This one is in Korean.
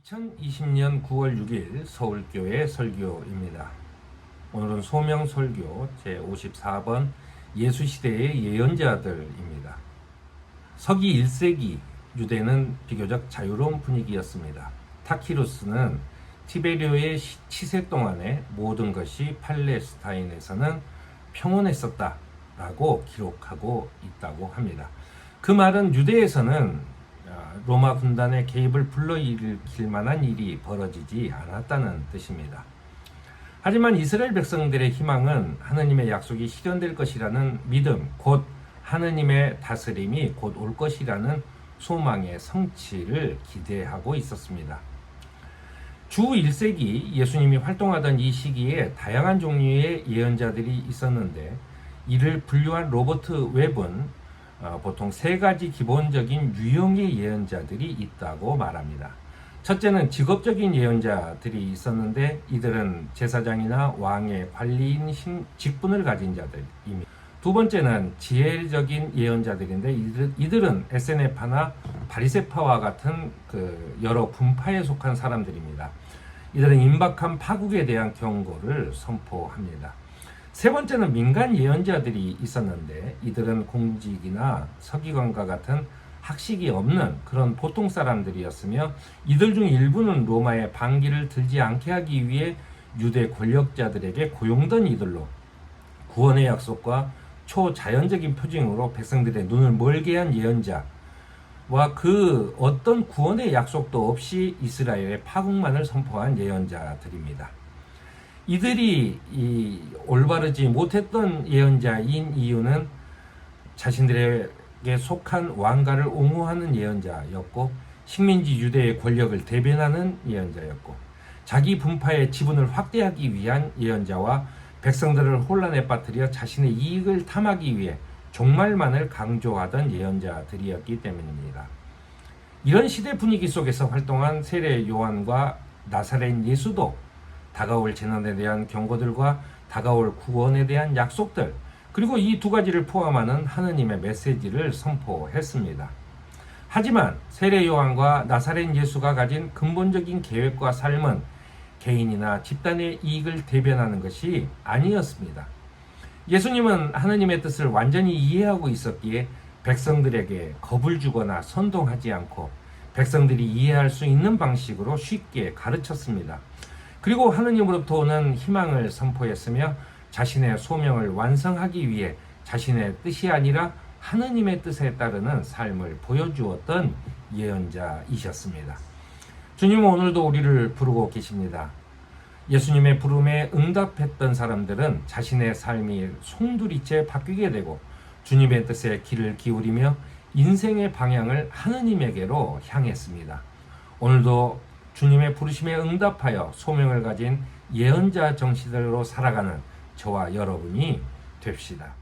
2020년 9월 6일 서울교회 설교입니다. 오늘은 소명설교 제54번 예수시대의 예언자들입니다. 서기 1세기 유대는 비교적 자유로운 분위기였습니다. 타키루스는 티베리오의 치세 동안에 모든 것이 팔레스타인에서는 평온했었다라고 기록하고 있다고 합니다. 그 말은 유대에서는 로마 군단의 개입을 불러일으킬 만한 일이 벌어지지 않았다는 뜻입니다. 하지만 이스라엘 백성들의 희망은 하느님의 약속이 실현될 것이라는 믿음, 곧 하느님의 다스림이 곧 올 것이라는 소망의 성취를 기대하고 있었습니다. 주 1세기 예수님이 활동하던 이 시기에 다양한 종류의 예언자들이 있었는데 이를 분류한 로버트 웹은 보통 세 가지 기본적인 유형의 예언자들이 있다고 말합니다. 첫째는 직업적인 예언자들이 있었는데 이들은 제사장이나 왕의 관리인 직분을 가진 자들입니다. 두 번째는 지혜적인 예언자들인데 이들은 에세네파나 바리새파와 같은 여러 분파에 속한 사람들입니다. 이들은 임박한 파국에 대한 경고를 선포합니다. 세 번째는 민간 예언자들이 있었는데 이들은 공직이나 서기관과 같은 학식이 없는 그런 보통 사람들이었으며 이들 중 일부는 로마의 반기를 들지 않게 하기 위해 유대 권력자들에게 고용된 이들로 구원의 약속과 초자연적인 표징으로 백성들의 눈을 멀게 한 예언자와 그 어떤 구원의 약속도 없이 이스라엘의 파국만을 선포한 예언자들입니다. 이들이 올바르지 못했던 예언자인 이유는 자신들에게 속한 왕가를 옹호하는 예언자였고 식민지 유대의 권력을 대변하는 예언자였고 자기 분파의 지분을 확대하기 위한 예언자와 백성들을 혼란에 빠뜨려 자신의 이익을 탐하기 위해 종말만을 강조하던 예언자들이었기 때문입니다. 이런 시대 분위기 속에서 활동한 세례 요한과 나사렛 예수도 다가올 재난에 대한 경고들과 다가올 구원에 대한 약속들, 그리고 이 두 가지를 포함하는 하느님의 메시지를 선포했습니다. 하지만 세례 요한과 나사렛 예수가 가진 근본적인 계획과 삶은 개인이나 집단의 이익을 대변하는 것이 아니었습니다. 예수님은 하느님의 뜻을 완전히 이해하고 있었기에 백성들에게 겁을 주거나 선동하지 않고 백성들이 이해할 수 있는 방식으로 쉽게 가르쳤습니다. 그리고 하느님으로부터 오는 희망을 선포했으며 자신의 소명을 완성하기 위해 자신의 뜻이 아니라 하느님의 뜻에 따르는 삶을 보여주었던 예언자이셨습니다. 주님은 오늘도 우리를 부르고 계십니다. 예수님의 부름에 응답했던 사람들은 자신의 삶이 송두리째 바뀌게 되고 주님의 뜻에 귀를 기울이며 인생의 방향을 하느님에게로 향했습니다. 오늘도 주님의 부르심에 응답하여 소명을 가진 예언자 정신으로 살아가는 저와 여러분이 됩시다.